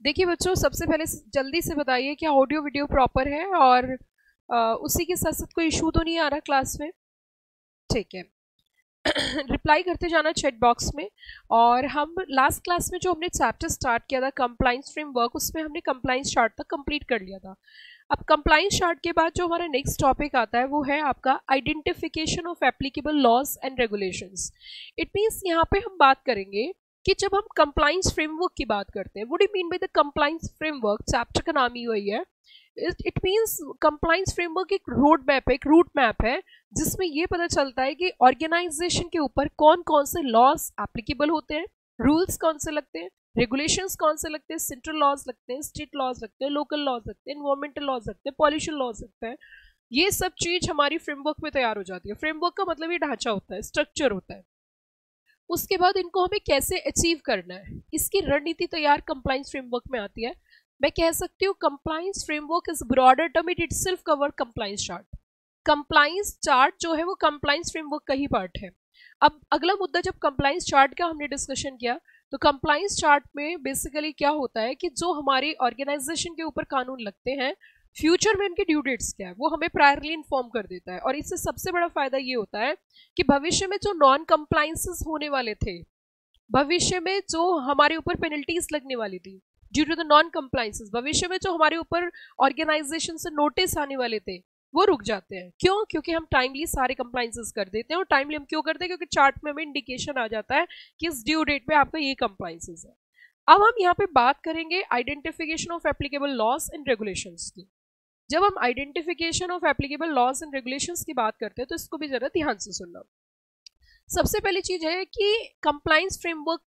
देखिए बच्चों, सबसे पहले जल्दी से बताइए क्या ऑडियो वीडियो प्रॉपर है, और उसी के साथ साथ कोई इशू तो नहीं आ रहा क्लास में? ठीक है। रिप्लाई करते जाना चैट बॉक्स में। और हम लास्ट क्लास में जो हमने चैप्टर स्टार्ट किया था कंप्लाइंस फ्रेमवर्क, उसमें हमने कंप्लाइंस चार्ट तक कंप्लीट कर लिया था। अब कंप्लाइंस चार्ट के बाद जो हमारा नेक्स्ट टॉपिक आता है वो है आपका identification of applicable laws and regulations. It means यहाँ पे हम बात करेंगे कि जब हम कंप्लाइंस फ्रेमवर्क की बात करते हैं, what do you mean by the compliance framework? Chapter का नाम ही वही है। इट मीन्स कंप्लाइंस फ्रेमवर्क एक रोड मैप है, एक रूट मैप है, जिसमें ये पता चलता है कि ऑर्गेनाइजेशन के ऊपर कौन कौन से लॉज एप्लीकेबल होते हैं, रूल्स कौन से लगते हैं, रेगुलेशंस कौन से लगते हैं, सेंट्रल लॉज लगते हैं, स्टेट लॉज लगते हैं, लोकल लॉज लगते हैं, एनवायरमेंटल लॉज लगते हैं, पॉल्यूशन लॉज लगते हैं। ये सब चीज हमारी फ्रेमवर्क में तैयार हो जाती है। फ्रेमवर्क का मतलब ये ढांचा होता है, स्ट्रक्चर होता है। उसके बाद इनको हमें कैसे अचीव करना है, इसकी रणनीति तैयार कंप्लाइंस फ्रेमवर्क में आती है। मैं कह सकती हूँ compliance framework is broader term, it itself cover compliance chart. Compliance chart जो है वो कंप्लाइंस फ्रेमवर्क का ही पार्ट है। अब अगला मुद्दा, जब कंप्लाइंस चार्ट का हमने डिस्कशन किया, तो कंप्लाइंस चार्ट में बेसिकली क्या होता है कि जो हमारी ऑर्गेनाइजेशन के ऊपर कानून लगते हैं, फ्यूचर में उनके ड्यू डेट्स क्या है वो हमें प्रायरली इन्फॉर्म कर देता है। और इससे सबसे बड़ा फायदा ये होता है कि भविष्य में जो नॉन कंप्लाइंसेस होने वाले थे, भविष्य में जो हमारे ऊपर पेनल्टीज लगने वाली थी due to the non compliances, भविष्य में जो हमारे ऊपर ऑर्गेनाइजेशन से नोटिस आने वाले थे, वो रुक जाते हैं। क्यों? क्योंकि हम टाइमली सारे कंप्लाइंसेस कर देते हैं। और टाइमली हम क्यों करते हैं? क्योंकि चार्ट में हमें इंडिकेशन आ जाता है कि इस ड्यू डेट पे आपका ये कंप्लाइंसेस है। अब हम यहाँ पे बात करेंगे identification of applicable laws and regulations की। जब हम identification of applicable laws and regulations की बात करते हैं तो इसको भी जरा ध्यान से सुनना। सबसे पहली चीज है कि कंप्लाइंस फ्रेमवर्क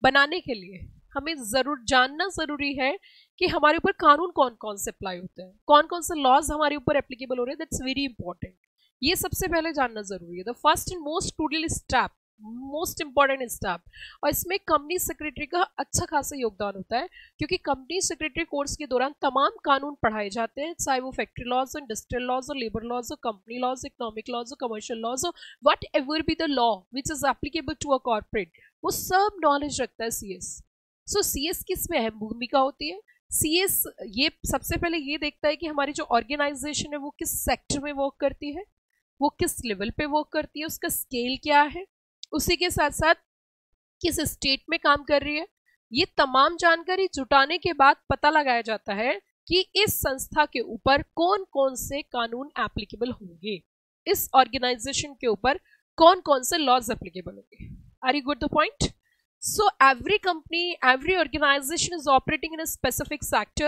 बनाने के लिए हमें जरूर जानना जरूरी है कि हमारे ऊपर कानून कौन कौन से अप्लाई होते हैं, कौन कौन से लॉज हमारे ऊपर एप्लीकेबल हो रहे हैं। That's very important. ये सबसे पहले जानना जरूरी है। The first and most crucial step, most important step. और इसमें कंपनी सेक्रेटरी का अच्छा खासा योगदान होता है, क्योंकि कंपनी सेक्रेटरी कोर्स के दौरान तमाम कानून पढ़ाए जाते हैं, चाहे वो factory laws, industrial laws, labour laws, company laws, economic laws, commercial laws, whatever be the law which is applicable to a corporate, वो सब नॉलेज रखता है सीएस। सो सीएस की इसमें अहम भूमिका होती है। सीएस ये सबसे पहले ये देखता है कि हमारी जो ऑर्गेनाइजेशन है वो किस सेक्टर में वर्क करती है, वो किस लेवल पे वर्क करती है, उसका स्केल क्या है, उसी के साथ साथ किस स्टेट में काम कर रही है। ये तमाम जानकारी जुटाने के बाद पता लगाया जाता है कि इस संस्था के ऊपर कौन कौन से कानून एप्लीकेबल होंगे, इस ऑर्गेनाइजेशन के ऊपर कौन कौन से लॉज एप्लीकेबल होंगे। Are you good the point? So every company, every organization is operating in a specific sector,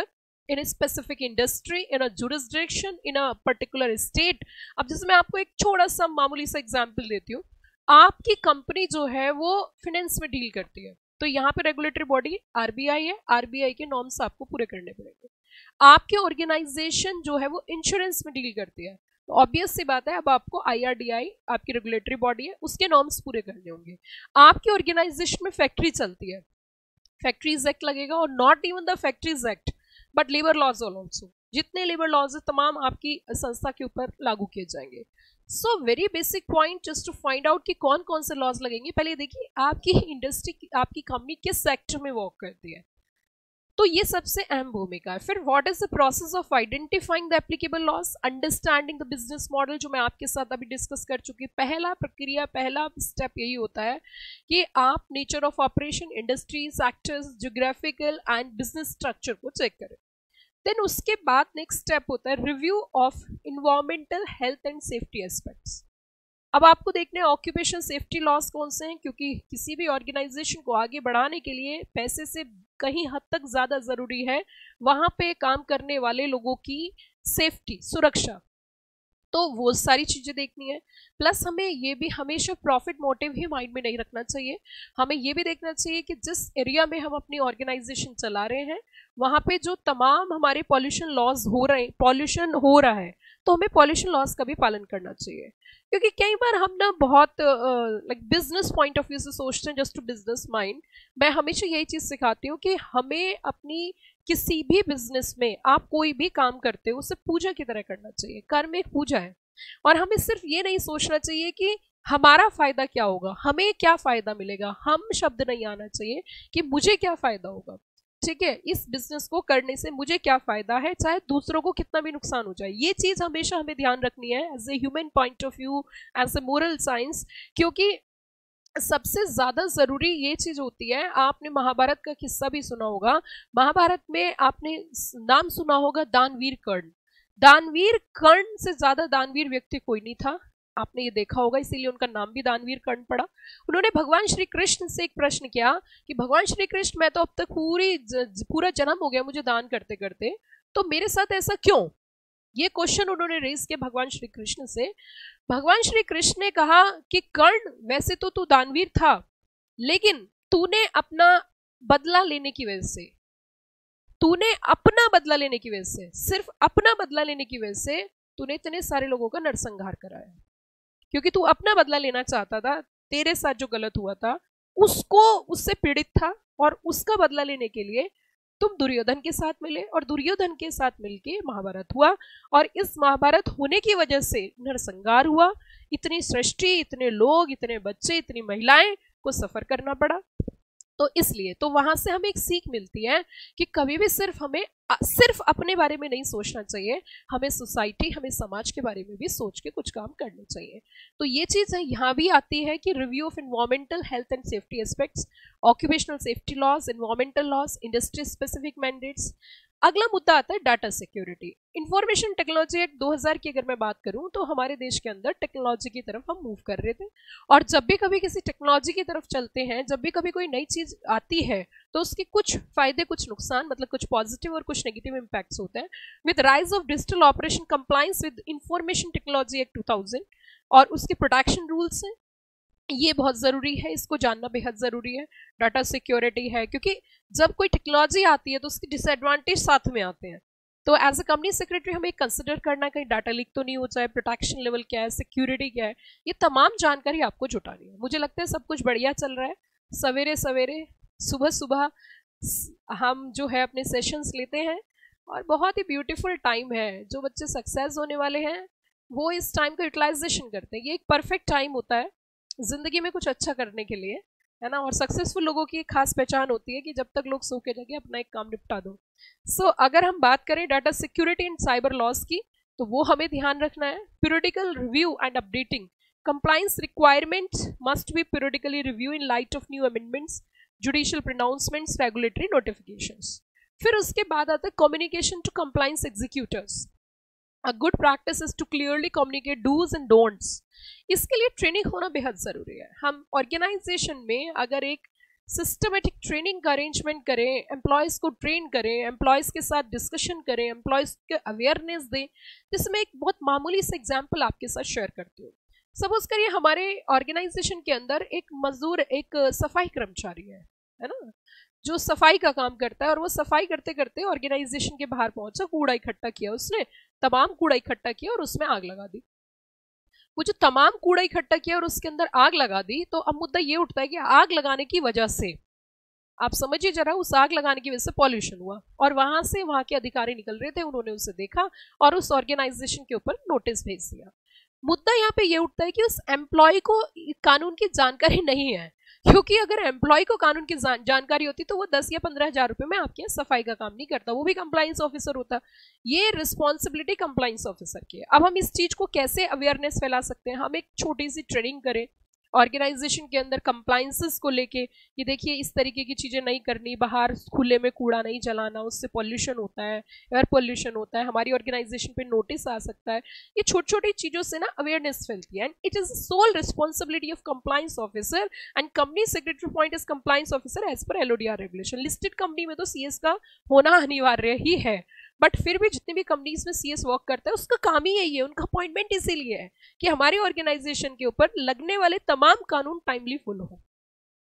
in a specific industry, in a jurisdiction, in a particular state. अब जैसे मैं आपको एक छोटा सा मामूली सा एग्जांपल देती हूँ। आपकी कंपनी जो है वो फाइनेंस में डील करती है, तो यहाँ पे रेगुलेटरी बॉडी आरबीआई है, आरबीआई के नॉर्म्स आपको पूरे करने पड़ेंगे। आपके ऑर्गेनाइजेशन जो है वो इंश्योरेंस में डील करती है, तो ऑब्वियस सी बात है अब आपको आईआरडीआई आपकी रेगुलेटरी बॉडी है, उसके नॉर्म्स पूरे करने होंगे। आपकी ऑर्गेनाइजेशन में फैक्ट्री चलती है, फैक्ट्रीज एक्ट लगेगा, और not even the factories act but labour laws also, जितने लेबर लॉज है तमाम आपकी संस्था के ऊपर लागू किए जाएंगे। So very basic point just to find out कि कौन कौन से लॉज लगेंगे। पहले देखिए आपकी इंडस्ट्री, आपकी कंपनी किस सेक्टर में वर्क करती है, तो ये सबसे अहम भूमिका है। फिर what is the process of identifying the applicable laws, understanding the business model, जो मैं आपके साथ अभी डिस्कस कर चुकी। पहला प्रक्रिया, पहला स्टेप यही होता है कि आप nature of operation, industry, sectors, geographical and business structure को चेक करें। देन उसके बाद नेक्स्ट स्टेप होता है review of environmental health and safety aspects. अब आपको देखना है ऑक्यूपेशन सेफ्टी लॉस कौन से हैं, क्योंकि किसी भी ऑर्गेनाइजेशन को आगे बढ़ाने के लिए पैसे से कहीं हद तक ज्यादा जरूरी है वहां पे काम करने वाले लोगों की सेफ्टी, सुरक्षा। तो वो सारी चीजें देखनी है। प्लस हमें ये भी हमेशा प्रॉफिट मोटिव ही माइंड में नहीं रखना चाहिए। हमें ये भी देखना चाहिए कि जिस एरिया में हम अपनी ऑर्गेनाइजेशन चला रहे हैं वहां पे जो तमाम हमारे पॉल्यूशन लॉज हो रहे हैं, पॉल्यूशन हो रहा है, तो हमें पॉल्यूशन लॉज का भी पालन करना चाहिए। क्योंकि कई बार हम ना बहुत like business point of view से सोचते हैं, जस्ट टू बिजनेस माइंड। मैं हमेशा यही चीज सिखाती हूँ कि हमें अपनी किसी भी बिजनेस में आप कोई भी काम करते हो उसे पूजा की तरह करना चाहिए। कर्म एक पूजा है, और हमें सिर्फ ये नहीं सोचना चाहिए कि हमारा फायदा क्या होगा, हमें क्या फायदा मिलेगा, हम शब्द नहीं आना चाहिए कि मुझे क्या फायदा होगा। ठीक है, इस बिजनेस को करने से मुझे क्या फायदा है, चाहे दूसरों को कितना भी नुकसान हो जाए। ये चीज हमेशा हमें ध्यान रखनी है as a human point of view, as a moral science, क्योंकि सबसे ज्यादा जरूरी ये चीज होती है। आपने महाभारत का किस्सा भी सुना होगा, महाभारत में आपने नाम सुना होगा दानवीर कर्ण। दानवीर कर्ण से ज्यादा दानवीर व्यक्ति कोई नहीं था, आपने ये देखा होगा, इसीलिए उनका नाम भी दानवीर कर्ण पड़ा। उन्होंने भगवान श्री कृष्ण से एक प्रश्न किया कि भगवान श्री कृष्ण, मैं तो अब तक पूरा जन्म हो गया मुझे दान करते करते, तो मेरे साथ ऐसा क्यों? ये क्वेश्चन उन्होंने रेज किया भगवान श्री कृष्ण से। भगवान श्री कृष्ण ने कहा कि कर्ण, वैसे तो तू दानवीर था, लेकिन तूने अपना बदला लेने की वजह से, तूने अपना बदला लेने की वजह से, सिर्फ अपना बदला लेने की वजह से तूने इतने सारे लोगों का नरसंहार कराया, क्योंकि तू अपना बदला लेना चाहता था। तेरे साथ जो गलत हुआ था उसको, उससे पीड़ित था, और उसका बदला लेने के लिए तुम दुर्योधन के साथ मिले, और दुर्योधन के साथ मिलके महाभारत हुआ, और इस महाभारत होने की वजह से नरसंहार हुआ। इतनी सृष्टि, इतने लोग, इतने बच्चे, इतनी महिलाएं को सफर करना पड़ा। तो इसलिए तो वहां से हमें एक सीख मिलती है कि कभी भी सिर्फ अपने बारे में नहीं सोचना चाहिए, हमें सोसाइटी, हमें समाज के बारे में भी सोच के कुछ काम करने चाहिए। तो ये चीज़ है यहाँ भी आती है कि review of environmental health and safety aspects, occupational safety laws, environmental laws, industry specific mandates. अगला मुद्दा आता है data security. Information technology act 2000 की अगर मैं बात करूं तो हमारे देश के अंदर टेक्नोलॉजी की तरफ हम मूव कर रहे थे, और जब भी कभी किसी टेक्नोलॉजी की तरफ चलते हैं, जब भी कभी कोई नई चीज आती है, तो उसके कुछ फायदे, कुछ नुकसान, मतलब कुछ पॉजिटिव और कुछ नेगेटिव इंपैक्ट्स होते हैं। With rise of digital operation compliance with information technology act 2000 और उसके प्रोटेक्शन रूल्स हैं, ये बहुत ज़रूरी है, इसको जानना बेहद ज़रूरी है। डाटा सिक्योरिटी है, क्योंकि जब कोई टेक्नोलॉजी आती है तो उसके डिसएडवांटेज साथ में आते हैं। तो एज अ कंपनी सेक्रेटरी हमें कंसिडर करना कहीं डाटा लीक तो नहीं हो जाए, प्रोटेक्शन लेवल क्या है, सिक्योरिटी क्या है, ये तमाम जानकारी आपको जुटानी है। मुझे लगता है सब कुछ बढ़िया चल रहा है। सवेरे सवेरे, सुबह सुबह हम जो है अपने सेशंस लेते हैं, और बहुत ही ब्यूटीफुल टाइम है। जो बच्चे सक्सेस होने वाले हैं वो इस टाइम का यूटिलाइजेशन करते हैं। ये एक परफेक्ट टाइम होता है जिंदगी में कुछ अच्छा करने के लिए, है ना। और सक्सेसफुल लोगों की एक खास पहचान होती है कि जब तक लोग सो के जगह अपना एक काम निपटा दो। सो अगर हम बात करें data security and cyber laws की, तो वो हमें ध्यान रखना है। Periodical review and updating, compliance requirements must be periodically review in light of new amendments, judicial pronouncements, regulatory notifications. फिर उसके बाद आता है communication to compliance executors. A good practice is to clearly communicate do's and don'ts. इसके लिए training होना बेहद ज़रूरी है। हम ऑर्गेनाइजेशन में अगर एक सिस्टमेटिक ट्रेनिंग का अरेंजमेंट करें, एम्प्लॉयज़ को ट्रेन करें, एम्प्लॉयज़ के साथ डिस्कशन करें, एम्प्लॉयज़ के अवेयरनेस दें, जिसमें एक बहुत मामूली से एग्जाम्पल आपके साथ शेयर करती हूँ। सपोज करिए हमारे ऑर्गेनाइजेशन के अंदर एक मजदूर, एक सफाई कर्मचारी है ना, जो सफाई का काम करता है, और वो सफाई करते करते ऑर्गेनाइजेशन के बाहर पहुंचा, कूड़ा इकट्ठा किया, उसने तमाम कूड़ा इकट्ठा किया और उसमें आग लगा दी। वो जो तमाम कूड़ा इकट्ठा किया और उसके अंदर आग लगा दी, तो अब मुद्दा ये उठता है कि आग लगाने की वजह से, आप समझिए जरा, उस आग लगाने की वजह से पॉल्यूशन हुआ, और वहां से वहां के अधिकारी निकल रहे थे, उन्होंने उसे देखा और उस ऑर्गेनाइजेशन के ऊपर नोटिस भेज दिया। मुद्दा यहाँ पे ये उठता है कि उस एम्प्लॉय को कानून की जानकारी नहीं है, क्योंकि अगर एम्प्लॉय को कानून की जानकारी होती तो वो 10 या 15 हज़ार रुपए में आपके यहाँ सफाई का काम नहीं करता, वो भी कंप्लायंस ऑफिसर होता। ये रिस्पॉन्सिबिलिटी कंप्लायंस ऑफिसर की है। अब हम इस चीज को कैसे अवेयरनेस फैला सकते हैं? हम एक छोटी सी ट्रेनिंग करें ऑर्गेनाइजेशन के अंदर कंप्लायंसेस को लेके, ये देखिए इस तरीके की चीज़ें नहीं करनी, बाहर खुले में कूड़ा नहीं जलाना, उससे पॉल्यूशन होता है, एयर पॉल्यूशन होता है, हमारी ऑर्गेनाइजेशन पे नोटिस आ सकता है। ये छोटी छोटी चीज़ों से ना अवेयरनेस फैलती है, and it is sole responsibility of compliance officer, and company secretary point is compliance officer as per LODR regulation. Listed company में तो CS का होना अनिवार्य ही है, बट फिर भी जितनी भी कंपनीज में CS वर्क करता है उसका काम ही यही है, उनका अपॉइंटमेंट इसीलिए है कि हमारी ऑर्गेनाइजेशन के ऊपर लगने वाले तमाम कानून टाइमली फॉलो हो,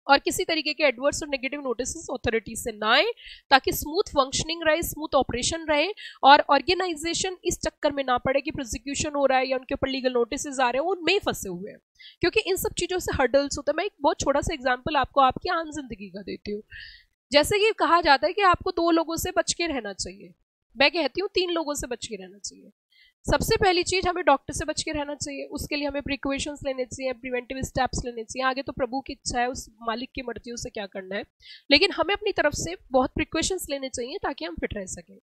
और किसी तरीके के एडवर्स और नेगेटिव नोटिस अथॉरिटी से ना आए, ताकि स्मूथ फंक्शनिंग रहे, स्मूथ ऑपरेशन रहे, और ऑर्गेनाइजेशन इस चक्कर में ना पड़े कि प्रोसिक्यूशन हो रहा है या उनके ऊपर लीगल नोटिस आ रहे हैं, उनमें ही फंसे हुए हैं, क्योंकि इन सब चीज़ों से हर्डल्स होता है। मैं एक बहुत छोटा सा एग्जाम्पल आपको आपकी आम जिंदगी का देती हूँ। जैसे कि कहा जाता है कि आपको 2 लोगों से बच के रहना चाहिए, मैं कहती हूँ 3 लोगों से बच के रहना चाहिए। सबसे पहली चीज हमें डॉक्टर से बच के रहना चाहिए, उसके लिए हमें प्रिकॉशंस लेने चाहिए, प्रिवेंटिव स्टेप्स लेने चाहिए। आगे तो प्रभु की इच्छा है, उस मालिक की मर्जी उसे क्या करना है, लेकिन हमें अपनी तरफ से बहुत प्रिकॉशंस लेने चाहिए ताकि हम फिट रह सकें।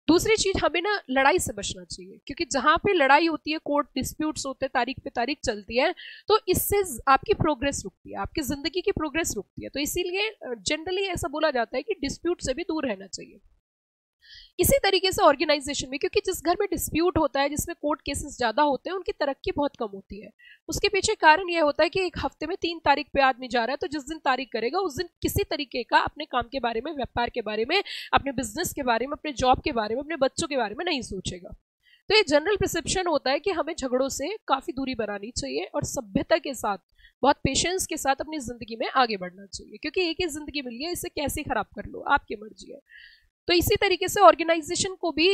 दूसरी चीज, हमें ना लड़ाई से बचना चाहिए, क्योंकि जहां पे लड़ाई होती है, कोर्ट डिस्प्यूट्स होते हैं, तारीख पे तारीख चलती है, तो इससे आपकी प्रोग्रेस रुकती है, आपकी जिंदगी की प्रोग्रेस रुकती है। तो इसीलिए जनरली ऐसा बोला जाता है कि डिस्प्यूट से भी दूर रहना चाहिए। इसी तरीके से ऑर्गेनाइजेशन में, क्योंकि जिस घर में डिस्प्यूट होता है, जिसमें कोर्ट केसेस ज्यादा होते हैं, उनकी तरक्की बहुत कम होती है। उसके पीछे कारण यह होता है कि एक हफ्ते में 3 तारीख पे आदमी जा रहा है, तो जिस दिन तारीख करेगा उस दिन किसी तरीके का अपने काम के बारे में, व्यापार के बारे में, अपने बिजनेस के बारे में, अपने जॉब के बारे में, अपने बच्चों के बारे में नहीं सोचेगा। तो ये जनरल परसेप्शन होता है कि हमें झगड़ों से काफी दूरी बनानी चाहिए और सभ्यता के साथ, बहुत पेशेंस के साथ अपनी जिंदगी में आगे बढ़ना चाहिए, क्योंकि एक ही जिंदगी मिली है, इसे कैसे खराब कर लो, आपकी मर्जी है। तो इसी तरीके से ऑर्गेनाइजेशन को भी,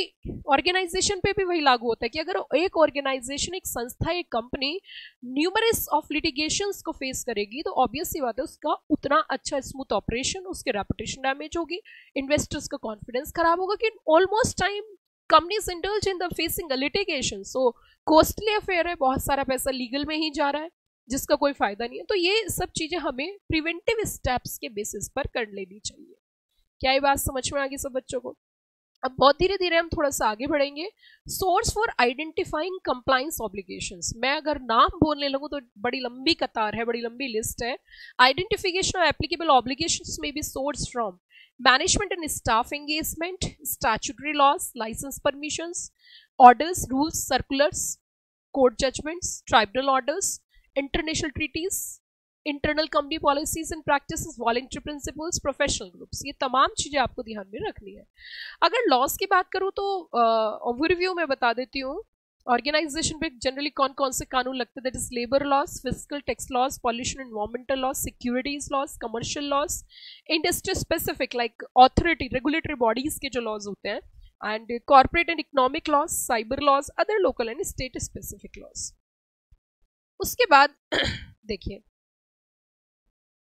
ऑर्गेनाइजेशन पे भी वही लागू होता है कि अगर एक ऑर्गेनाइजेशन, एक संस्था, एक कंपनी न्यूमरस ऑफ लिटिगेशंस को फेस करेगी, तो ऑब्वियस सी बात है उसका उतना अच्छा स्मूथ ऑपरेशन, उसके रेपुटेशन डैमेज होगी, इन्वेस्टर्स का कॉन्फिडेंस खराब होगा कि almost time companies indulge in the facing litigation, so costly affair है, बहुत सारा पैसा लीगल में ही जा रहा है जिसका कोई फायदा नहीं है। तो ये सब चीजें हमें प्रिवेंटिव स्टेप्स के बेसिस पर कर लेनी चाहिए। क्या ये बात समझ में आ गई सब बच्चों को? अब बहुत धीरे धीरे हम थोड़ा सा आगे बढ़ेंगे। Source for identifying compliance obligations, मैं अगर नाम बोलने लगूं तो बड़ी लंबी कतार है, बड़ी लंबी लिस्ट है। आइडेंटिफिकेशन ऑफ एप्लीकेबल ऑब्लिगेशंस में बी source from management and staff engagement, statutory laws, licence permissions, orders, rules, circulars, court judgements, tribunal orders, international treaties, internal company policies and practices, voluntary principles, professional groups, ये तमाम चीजें आपको ध्यान में रखनी है। अगर लॉस की बात करूं तो ओवरव्यू में बता देती हूँ। ऑर्गेनाइजेशन पे जनरली कौन कौन से कानून लगते हैं, that is labour laws, physical tax loss, pollution environmental loss, securities loss, commercial loss, industry specific like authority, regulatory bodies के जो लॉज होते हैं, and corporate and economic loss, cyber loss, other local and state specific loss. उसके बाद देखिए,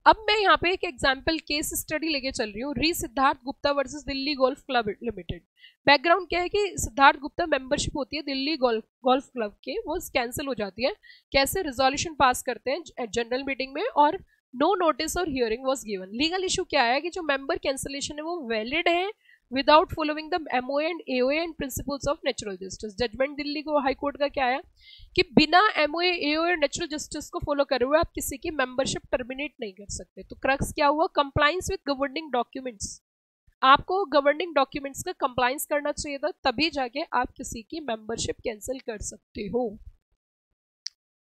अब मैं यहाँ पे एक एग्जाम्पल केस स्टडी लेके चल रही हूँ, री Siddharth Gupta versus Delhi golf club limited. Background क्या है कि सिद्धार्थ गुप्ता मेंबरशिप होती है दिल्ली गोल्फ क्लब के, वो कैंसिल हो जाती है। कैसे? रिजोल्यूशन पास करते हैं जनरल मीटिंग में और नो नोटिस और hearing was given. Legal issue क्या है कि जो मेंबर कैंसिलेशन है वो वैलिड है without following the MOA and AOA and principles of natural justice. Judgement Delhi को हाई कोर्ट का क्या है कि बिना MOA, AOA और नेचुरल जस्टिस को फॉलो करे हुए आप किसी की मेंबरशिप टर्मिनेट नहीं कर सकते। तो क्रक्स क्या हुआ? Compliance with governing documents. आपको गवर्निंग डॉक्यूमेंट्स का कंप्लायंस करना चाहिए था, तभी जाके आप किसी की मेंबरशिप कैंसिल कर सकते हो।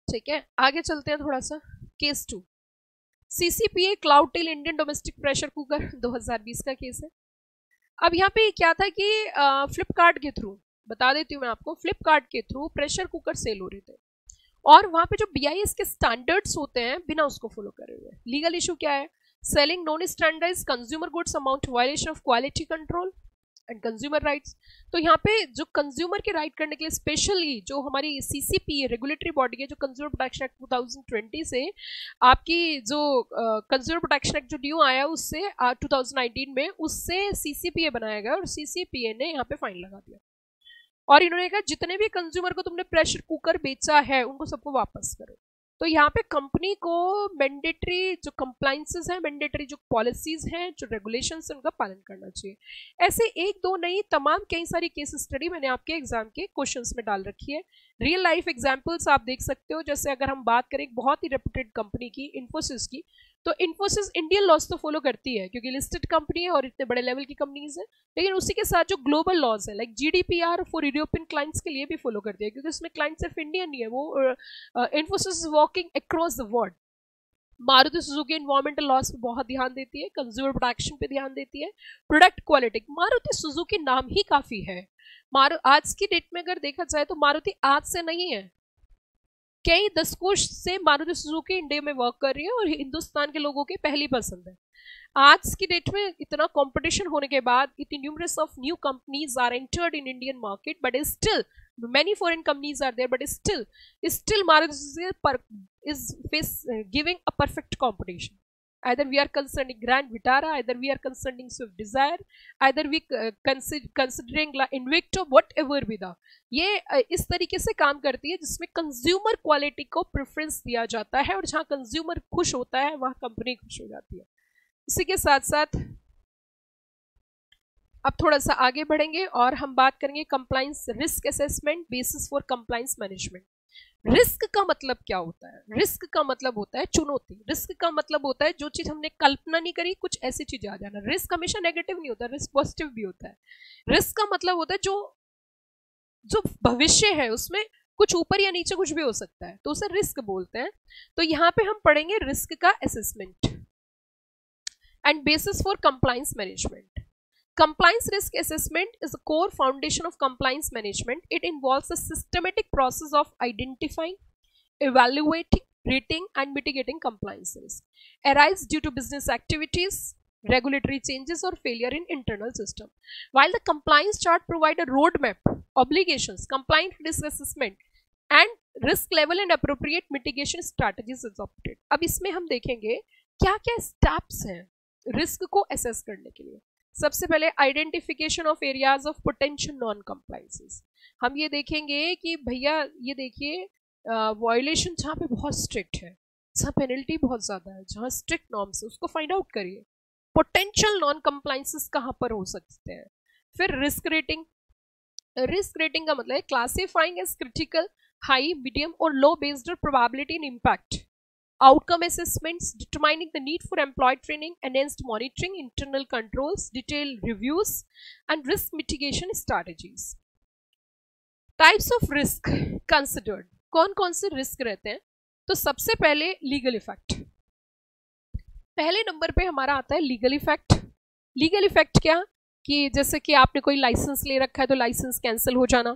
ठीक है, आगे चलते हैं थोड़ा सा। Case 2, CCPA Cloudtail Indian domestic pressure cooker, 2020 का केस है। अब यहाँ पे क्या था कि फ्लिपकार्ट के थ्रू, बता देती हूँ मैं आपको, फ्लिपकार्ट के थ्रू प्रेशर कुकर सेल हो रहे थे और वहां पे जो BIS के स्टैंडर्ड्स होते हैं बिना उसको फॉलो करे हुए। लीगल इशू क्या है? Selling non standardised consumer goods amount violation of quality control and consumer rights. तो यहाँ पे जो कंज्यूमर के राइट करने के लिए स्पेशली जो हमारी CCPA रेगुलेटरी बॉडी है, जो कंज्यूमर प्रोटेक्शन एक्ट 2020 से आपकी जो कंज्यूमर प्रोटेक्शन एक्ट जो न्यू आया उससे 2019 में, उससे CCPA बनाया गया और CCPA ने यहाँ पे फाइन लगा दिया और इन्होंने कहा जितने भी कंज्यूमर को तुमने प्रेशर कुकर बेचा है उनको सबको वापस करो। तो यहाँ पे कंपनी को मैंडेटरी जो कंप्लायंसेस हैं, मैंडेटरी जो पॉलिसीज हैं, जो रेगुलेशंस हैं, उनका पालन करना चाहिए। ऐसे एक दो नहीं, तमाम कई सारी केस स्टडी मैंने आपके एग्जाम के क्वेश्चंस में डाल रखी है। रियल लाइफ एग्जांपल्स आप देख सकते हो। जैसे अगर हम बात करें एक बहुत ही रेप्यूटेड कंपनी की, इन्फोसिस की, तो इन्फोसिस इंडियन लॉज तो फॉलो करती है क्योंकि लिस्टेड कंपनी है और इतने बड़े लेवल की कंपनीज है, लेकिन उसी के साथ जो ग्लोबल लॉज है like GDPR for European clients के लिए भी फॉलो करती है, क्योंकि उसमें क्लाइंट सिर्फ इंडियन नहीं है, वो Infosys working across the world. Maruti Suzuki environmental loss पे बहुत ध्यान देती है, कंज्यूमर प्रोटेक्शन पे ध्यान देती है, प्रोडक्ट क्वालिटी। मारुति सुजुकी नाम ही काफी है। आज की डेट में अगर देखा जाए तो मारुति आज से नहीं है, कई दशकों से मारुति सुजुकी इंडिया में वर्क कर रही है और हिंदुस्तान के लोगों की पहली पसंद है। आज की डेट में इतना कंपटीशन होने के बाद इतनी numerous of new companies are entered in Indian market, but still many foreign companies are there, but still Maruti Suzuki is giving a perfect competition. either we are concerning Grand Vitara, either we are concerning Swift Desire, either we considering Invicto, whatever be the, ये इस तरीके से काम करती है जिसमें consumer quality को preference दिया जाता है और जहां कंज्यूमर खुश होता है वहां कंपनी खुश हो जाती है। इसी के साथ साथ अब थोड़ा सा आगे बढ़ेंगे और हम बात करेंगे compliance risk assessment basis for compliance management. Risk का मतलब क्या होता है? रिस्क का मतलब होता है चुनौती। रिस्क का मतलब होता है जो चीज हमने कल्पना नहीं करी कुछ ऐसी चीज आ जाना। रिस्क हमेशा नेगेटिव नहीं होता, रिस्क पॉजिटिव भी होता है। रिस्क का मतलब होता है जो भविष्य है उसमें कुछ ऊपर या नीचे कुछ भी हो सकता है, तो उसे रिस्क बोलते हैं। तो यहाँ पे हम पढ़ेंगे रिस्क का assessment and bases for compliance management. Compliance risk assessment is a core foundation of compliance management. It involves a systematic process of identifying, evaluating, rating, and mitigating compliance risks arise due to business activities, regulatory changes, or failure in internal system. While the compliance chart provide a roadmap, obligations, compliance risk assessment, and risk level and appropriate mitigation strategies is adopted. अब इसमें हम देखेंगे क्या क्या steps हैं risk को assess करने के लिए। सबसे पहले identification of areas of potential non compliances. हम ये देखेंगे कि भैया ये देखिए वायलेशन जहाँ पे बहुत स्ट्रिक्ट है, जहाँ पेनल्टी बहुत ज़्यादा है, जहाँ स्ट्रिक्ट नॉर्म्स है, उसको फाइंड आउट करिए। पोटेंशियल नॉन कंप्लायंसेस कहाँ पर हो सकते हैं। फिर रिस्क रेटिंग। रिस्क रेटिंग का मतलब है classifying as critical, high, medium और low based probability in impact. Outcome assessments, determining the need for employee training, enhanced monitoring, internal controls, detailed reviews, and risk mitigation strategies. Types of risk considered. कौन कौन से risk रहते हैं? तो सबसे पहले legal effect. पहले नंबर पे हमारा आता है लीगल इफेक्ट। लीगल इफेक्ट क्या कि जैसे कि आपने कोई लाइसेंस ले रखा है तो लाइसेंस कैंसिल हो जाना,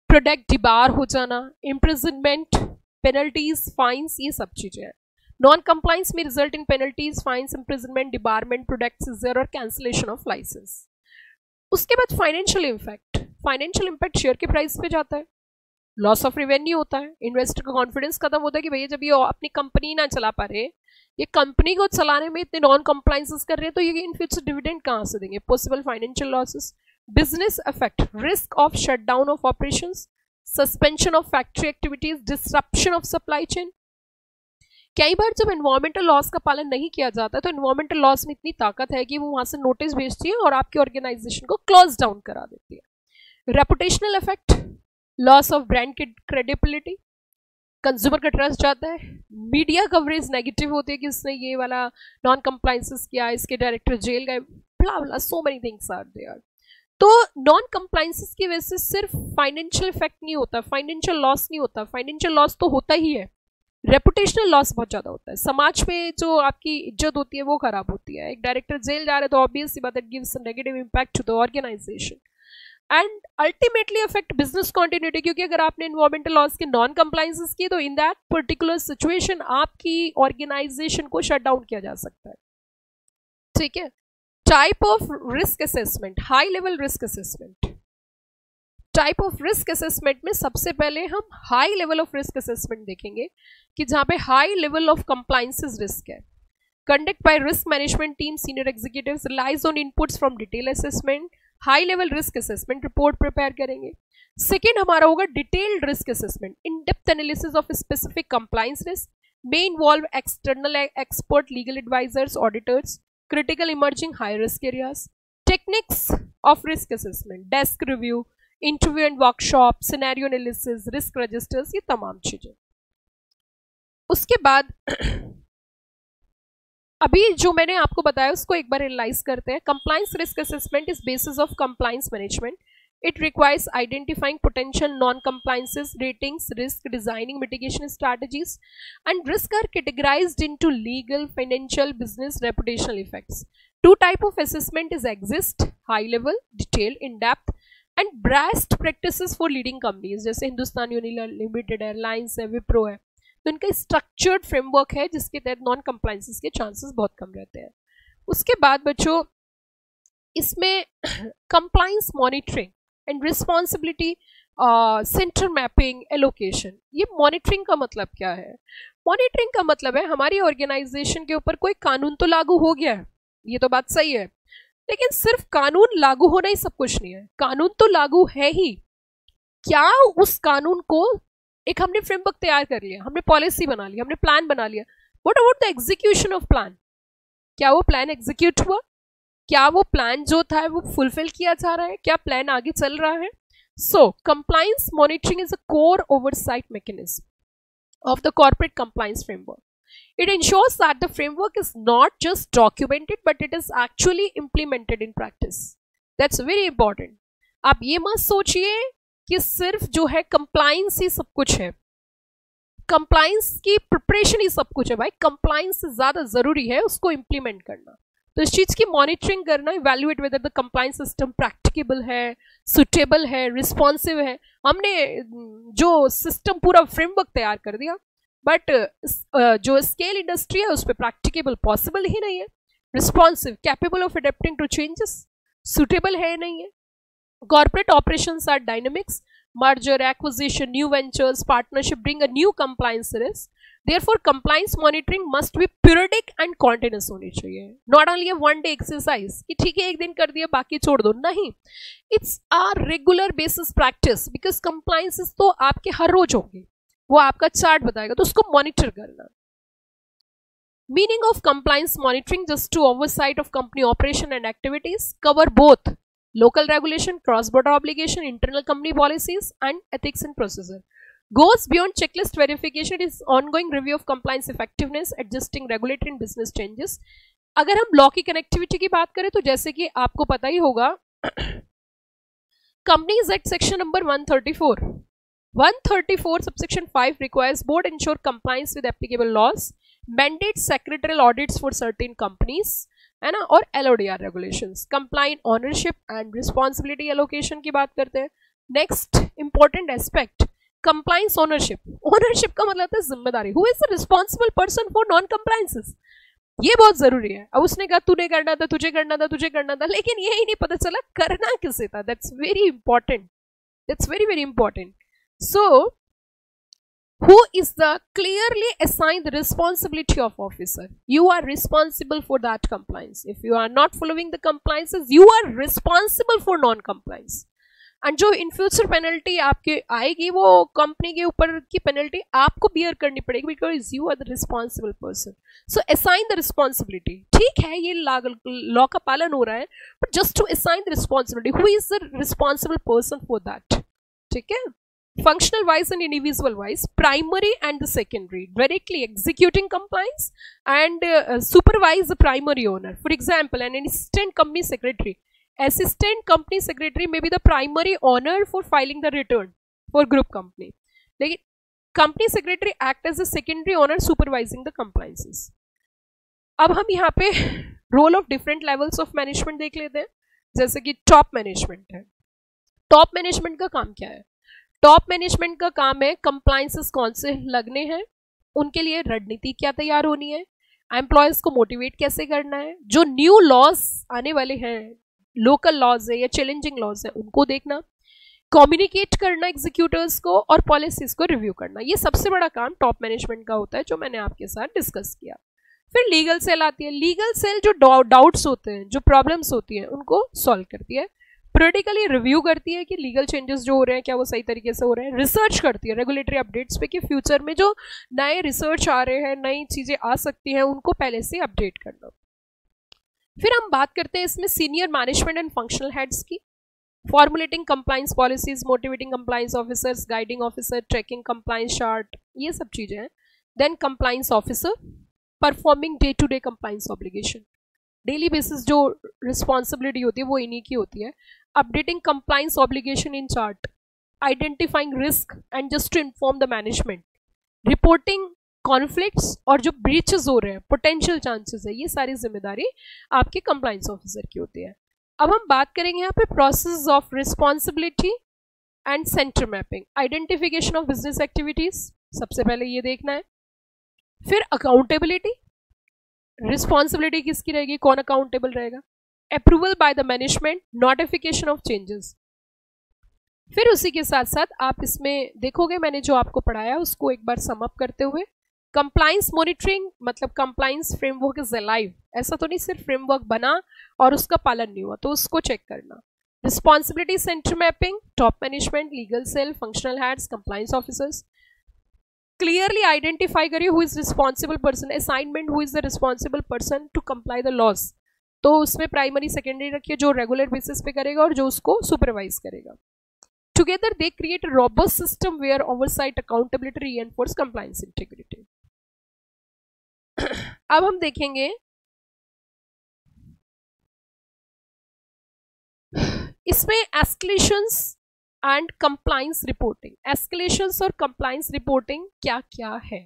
प्रोडक्ट डिबार हो जाना, इम्प्रिजनमेंट, पेनल्टीज, फाइन्स, ये सब चीजें हैं। नॉन कंप्लायंस में result in penalties, fines, imprisonment, debarment, product seizure और कैंसिलेशन ऑफ लाइसेंस। उसके बाद financial impact. Financial impact share के प्राइस पे जाता है, लॉस ऑफ रेवेन्यू होता है, इन्वेस्टर का कॉन्फिडेंस खत्म होता है कि भैया जब ये अपनी कंपनी ना चला पा रहे, ये कंपनी को चलाने में इतने नॉन कंप्लायंसेस कर रहे हैं तो ये इन फ्यूचर डिविडेंड कहाँ से देंगे। Possible financial losses. Business effect, risk of shutdown of operations, suspension of factory activities, disruption of supply chain. कई बार जब एनवायरमेंटल लॉस का पालन नहीं किया जाता तो एनवायरमेंटल लॉस में इतनी ताकत है कि वो वहां से नोटिस भेजती है और आपकी ऑर्गेनाइजेशन को क्लोज डाउन करा देती है। Reputational effect, loss of brand की क्रेडिबिलिटी, कंज्यूमर का ट्रस्ट जाता है। मीडिया कवरेज नेगेटिव होती है कि इसने ये वाला नॉन कंप्लायंसेस किया, इसके डायरेक्टर जेल गए, blah blah, so many things are there. तो नॉन कंप्लायंसेस की वजह से सिर्फ फाइनेंशियल इफेक्ट नहीं होता, फाइनेंशियल लॉस नहीं होता, फाइनेंशियल लॉस तो होता ही है, रेपुटेशनल लॉस बहुत ज्यादा होता है। समाज में जो आपकी इज्जत होती है वो खराब होती है। एक डायरेक्टर जेल जा रहे तो ऑब्वियसली बात it gives negative impact to the organisation and ultimately affect business continuity, क्योंकि अगर आपने एनवायरमेंटल लॉस के नॉन कंप्लायंसेस किए तो इन दैट पर्टिकुलर सिचुएशन आपकी ऑर्गेनाइजेशन को शट डाउन किया जा सकता है। ठीक है। Type of risk assessment, high level risk assessment. Type of risk assessment में सबसे पहले हम high level of risk assessment देखेंगे कि जहां पे high level of compliances risk है। Conduct by risk management team, senior executives, relies on inputs from detail assessment. High level risk assessment report prepare करेंगे। सेकेंड हमारा होगा detailed risk assessment, in depth analysis of specific compliance risk, may involve external expert, legal advisers, auditors, critical emerging high risk areas. Techniques of risk assessment, desk review, interview and workshop, scenario analysis, risk registers, ये तमाम चीजें। उसके बाद अभी जो मैंने आपको बताया उसको एक बार एनालाइज करते हैं। Compliance risk assessment is basis of compliance management. It requires identifying potential non-compliances, ratings, risk, designing mitigation strategies, and risks are categorized into legal, financial, business, reputational effects. Two types of assessment exist: high level, detailed, in-depth, and best practices for leading companies जैसे Hindustan Unilever limited, airlines है, विप्रो है। तो इनका structured framework है जिसके तहत non compliances के chances बहुत कम रहते हैं। उसके बाद बच्चों इसमें compliance monitoring and responsibility centre mapping, allocation. ये मॉनिटरिंग का मतलब क्या है? मॉनिटरिंग का मतलब है हमारी ऑर्गेनाइजेशन के ऊपर कोई कानून तो लागू हो गया है, ये तो बात सही है, लेकिन सिर्फ कानून लागू होना ही सब कुछ नहीं है। कानून तो लागू है ही, क्या उस कानून को एक हमने फ्रेमवर्क तैयार कर लिया, हमने पॉलिसी बना लिया, हमने प्लान बना लिया, what about the execution of plan? क्या वो प्लान एग्जीक्यूट हुआ? क्या वो प्लान जो था वो फुलफिल किया जा रहा है? क्या प्लान आगे चल रहा है? So compliance monitoring is a core oversight mechanism of the corporate compliance framework. It ensures that the framework is not just documented but it is actually implemented in practice. That's very important. आप ये मत सोचिए कि सिर्फ जो है compliance ही सब कुछ है, कंप्लायंस की प्रिपरेशन ही सब कुछ है। भाई कंप्लायंस से ज्यादा जरूरी है उसको इंप्लीमेंट करना। तो इस चीज की मॉनिटरिंग करना, evaluate whether the compliance system practicable है, सुटेबल है, रिस्पॉन्सिव है। हमने जो सिस्टम पूरा फ्रेमवर्क तैयार कर दिया, बट जो स्केल इंडस्ट्री है उस पर प्रैक्टिकेबल पॉसिबल ही नहीं है, responsive, capable of adapting to changes, suitable है नहीं है। Corporate operations are dynamics, merger, acquisition, new ventures, partnership bring a new compliance risk. Therefore, compliance monitoring must be periodic and continuous होनी चाहिए। Not only a one day exercise कि ठीक है एक दिन कर दिया बाकी छोड़ दो, नहीं, it's a regular basis practice because compliances तो आपके हर रोज होंगे, वो आपका चार्ट बताएगा, तो उसको मॉनिटर करना। Meaning of compliance monitoring just to oversight of company operation and activities, cover both local regulation, cross-border obligation, internal company policies, and ethics and procedure. Goes beyond checklist verification. It is ongoing review of compliance effectiveness, adjusting regulatory and business changes. अगर हम law की connectivity की बात करें तो जैसे कि आपको पता ही होगा, companies act section number 134 subsection 5 requires board ensure compliance with applicable laws, mandates secretarial audits for certain companies, है ना, और LODR regulations, compliant ownership and responsibility allocation की बात करते हैं। Next important aspect, compliance ownership का मतलब होता है जिम्मेदारी। who is the responsible person for non compliances? ये बहुत जरूरी है। अब उसने कहा तूने करना था, तुझे करना था, तुझे करना था, लेकिन यही नहीं पता चला करना किसे था। That's very important, that's very very important. So who is the clearly assigned the responsibility of officer? You are responsible for that compliance. If you are not following the compliances, you are responsible for non-compliance. And जो in future penalty आपके आएगी वो company के ऊपर की penalty आपको bear करनी पड़ेगी because you are the responsible person. So assign the responsibility. ठीक है ये law का पालन हो रहा है, but just to assign the responsibility, who is the responsible person for that? ठीक है, functional wise and individual wise, primary and the secondary, directly executing compliance and supervise the primary owner. For example, an assistant company secretary may be the primary owner for filing the return for group company, लेकिन company secretary act as a secondary owner supervising the compliances. अब हम यहाँ पे role of different levels of management देख लेते हैं। जैसे कि top management है, top management का काम क्या है? टॉप मैनेजमेंट का काम है कंप्लायंसेस कौन से लगने हैं, उनके लिए रणनीति क्या तैयार होनी है, एम्प्लॉयज को मोटिवेट कैसे करना है, जो न्यू लॉज आने वाले हैं, लोकल लॉज है या चैलेंजिंग लॉज है, उनको देखना, कम्युनिकेट करना एग्जीक्यूटिव्स को, और पॉलिसीज को रिव्यू करना। ये सबसे बड़ा काम टॉप मैनेजमेंट का होता है जो मैंने आपके साथ डिस्कस किया। फिर लीगल सेल आती है। लीगल सेल जो डाउट्स होते हैं, जो प्रॉब्लम्स होती हैं, उनको सॉल्व करती है, पीरियडिकली रिव्यू करती है कि लीगल चेंजेस जो हो रहे हैं क्या वो सही तरीके से हो रहे हैं, रिसर्च करती है रेगुलेटरी अपडेट्स पे कि फ्यूचर में जो नए रिसर्च आ रहे हैं, नई चीज़ें आ सकती हैं, उनको पहले से अपडेट करना। फिर हम बात करते हैं इसमें senior management and functional heads की, formulating compliance policies, motivating compliance officers, guiding officer, tracking compliance chart, ये सब चीज़ें हैं। Then compliance officer performing day to day compliance obligation, daily basis जो रिस्पॉन्सिबिलिटी होती है वो इन्हीं की होती है। Updating compliance obligation in chart, identifying risk and just to inform the management, reporting conflicts और जो ब्रीचेस हो रहे हैं, पोटेंशियल चांसेस है, ये सारी जिम्मेदारी आपके कंप्लायंस ऑफिसर की होती है। अब हम बात करेंगे यहाँ पे process of responsibility and centre mapping, identification of business activities, सबसे पहले ये देखना है। फिर अकाउंटेबिलिटी, रिस्पॉन्सिबिलिटी किसकी रहेगी, कौन अकाउंटेबल रहेगा, approval by the management, notification of changes, फिर उसी के साथ साथ आप इसमें देखोगे मैंने जो आपको पढ़ाया उसको एक बार सम अप करते हुए, कंप्लाइंस मॉनिटरिंग मतलब कंप्लाइंस फ्रेमवर्क इज अलाइव, ऐसा तो नहीं सिर्फ फ्रेमवर्क बना और उसका पालन नहीं हुआ, तो उसको चेक करना। Responsibility centre mapping, top management, legal cell, functional heads, compliance officers, clearly identify करिए who is responsible person, assignment who is the responsible person to comply the laws, तो उसमें प्राइमरी सेकेंडरी रखिए, जो रेगुलर बेसिस पे करेगा और जो उसको सुपरवाइज करेगा। Together they create a robust system where oversight, accountability reinforce compliance integrity. अब हम देखेंगे इसमें escalations and compliance reporting, escalations और compliance reporting क्या क्या है।